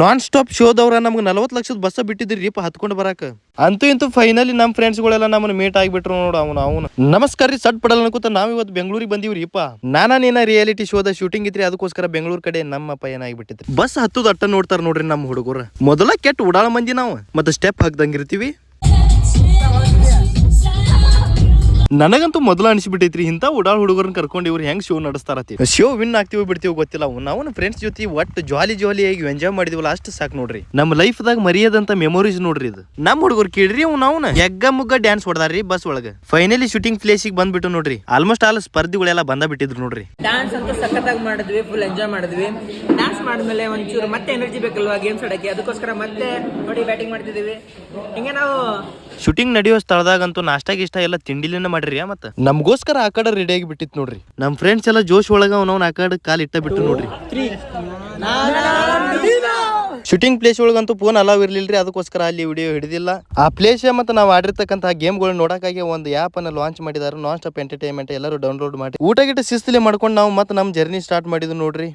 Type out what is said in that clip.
Non stop ಶೋದವ್ರ ನಮ್ಗೆ 40 ಲಕ್ಷದ bus ಬಿಟ್ಟಿದ್ರಿ ಹತ್ಕೊಂಡು ಬರಾಕ. ಅಂತೂ ಇಂತೂ ಫೈನಲಿ ನಮ್ಮ ಫ್ರೆಂಡ್ಸ್ ಗಳೆಲ್ಲ ನಮ್ಮನ್ನ ಮೀಟ್ ಆಗಿಬಿಟ್ರು ನೋಡು. ಅವನು ನಮಸ್ಕಾರ ರೀ ಸಟ್ ಪಡಲ್ಲ ಅನ್ಕೋತ ನಾವ್ ಇವತ್ತು ಬೆಂಗಳೂರಿಗೆ ಬಂದಿವ್ರಿಪ್ಪ. ನೀನ ರಿಯಾಲಿಟಿ ಶೋದ ಶೂಟಿಂಗ್ ಇತ್ರಿ, ಅದಕ್ಕೋಸ್ಕರ ಬೆಂಗಳೂರು ಕಡೆ ನಮ್ಮಪ್ಪ ಏನಾಗಿಬಿಟ್ಟಿದ್ರಿ. ಬಸ್ ಹತ್ತದ ಅಟ್ಟ ನೋಡ್ತಾರ ನೋಡ್ರಿ ನಮ್ಮ ಹುಡುಗರು. ಮೊದಲ ಕೆಟ್ಟ ಉಡಾಳ ಮಂದಿ ನಾವು, ಮತ್ತೆ ಸ್ಟೆಪ್ ಹಾಕ್ದಂಗಿರ್ತೀವಿ. ನನಗಂತೂ ಮೊದಲು ಅನಿಸ್ಬಿಟ್ಟೈತ್ರಿ ಇಂಥ ಉಡಾಳ್ ಹುಡುಗರನ್ನ ಕರ್ಕೊಂಡು ಇವ್ರು ಹೆಂಗ್ ಶೋ ನಡೆಸ್ತಾರತಿ. ಶೋ ವಿನ್ ಆಗ್ತೀವಿ ಬಿಡ್ತೀವಿ ಗೊತ್ತಿಲ್ಲ. ನಾವು ಫ್ರೆಂಡ್ಸ್ ಜೊತೆ ಒಟ್ಟು ಜಾಲಿ ಆಗಿ ಎಂಜಾಯ್ ಮಾಡಿದ್ವಲ್ಲ, ಅಷ್ಟು ಸಾಕು ನೋಡ್ರಿ. ನಮ್ಮ ಲೈಫ್ ದಾಗ ಮರಿಯದಂತ ಮೆಮೊರೀಸ್ ನೋಡ್ರಿ ಇದು. ನಮ್ಮ ಹುಡುಗರು ಕೇಳ್ರಿ ನಾವು ಎಗ್ಗ ಮುಗ್ಗ ಡ್ಯಾನ್ಸ್ ಹೊಡೆದಾರ್ರಿ ಬಸ್ ಒಳಗ. ಫೈನಲಿ ಶೂಟಿಂಗ್ ಪ್ಲೇಸ್ ಗೆ ಬಂದ್ಬಿಟ್ಟು ನೋಡ್ರಿ. ಆಲ್ಮೋಸ್ಟ್ ಆಲ್ ಸ್ಪರ್ಧಿಗಳೆಲ್ಲ ಬಂದ ಬಿಟ್ಟಿದ್ರು ನೋಡ್ರಿ. ಡ್ಯಾನ್ಸ್ ಅಂತ ಸಖತ್ತಾಗಿ ಮಾಡಿದ್ವಿ, ಫುಲ್ ಎಂಜಾಯ್ ಮಾಡಿದ್ವಿ. ಡ್ಯಾನ್ಸ್ ಮಾಡಿದ್ಮೇಲೆ ಒಂಚೂರು ಮತ್ತೆ ಎನರ್ಜಿ ಬೇಕಲ್ವಾ ಗೇಮ್ಸ್ ಆಡಕ್ಕೆ, ಅದಕ್ಕೋಸ್ಕರ ಮತ್ತೆ ನೋಡಿ ಬ್ಯಾಟಿಂಗ್ ಮಾಡ್ತಿದೀವಿ. ಹಿಂಗೆ ನಾವು ಶೂಟಿಂಗ್ ನಡೆಯೋ ಸ್ಥಳದಾಗಂತೂ ನಾಷ್ಟಾ ಗಿಷ್ಟ ಎಲ್ಲ ತಿಂಡಿಲಿನ ಮಾಡ್ರಿ. ಮತ್ತೆ ನಮ್ಗೋಸ್ಕರ ಆ ಕಡೆ ರೆಡಿ ಆಗಿ ಬಿಟ್ಟಿತ್ ನೋಡ್ರಿ. ನಮ್ ಫ್ರೆಂಡ್ಸ್ ಎಲ್ಲ ಜೋಶ್ ಒಳಗ ಅವನವ್ನ ಆ ಕಡೆ ಕಾಲ್ ಇಟ್ಟ ಬಿಟ್ಟು ನೋಡ್ರಿ. ಶೂಟಿಂಗ್ ಪ್ಲೇಸ್ ಒಳಗಂತೂ ಫೋನ್ ಅಲಾವ್ ಇರ್ಲಿಲ್ರಿ, ಅದಕ್ಕೋಸ್ಕರ ಅಲ್ಲಿ ವಿಡಿಯೋ ಹಿಡಿದಿಲ್ಲ. ಆ ಪ್ಲೇಸ್ ಮತ್ತೆ ನಾವು ಆಡಿರ್ತಕ್ಕಂತಹ ಗೇಮ್ಗಳು ನೋಡಕ್ಕಾಗಿ ಒಂದು ಆ್ಯಪ್ ಅನ್ನ ಲಾಂಚ್ ಮಾಡಿದಾರೆ, ನಾನ್ ಸ್ಟಾಪ್ ಎಂಟರ್ಟೈನ್ಮೆಂಟ್. ಎಲ್ಲರೂ ಡೌನ್ಲೋಡ್ ಮಾಡಿ ಊಟ ಗಿಟ ಶಿಸ್ತಲೆ ಮಾಡ್ಕೊಂಡು ನಾವು ಮತ್ತೆ ನಮ್ ಜರ್ನಿ ಸ್ಟಾರ್ಟ್ ಮಾಡಿದ್ವಿ ನೋಡ್ರಿ.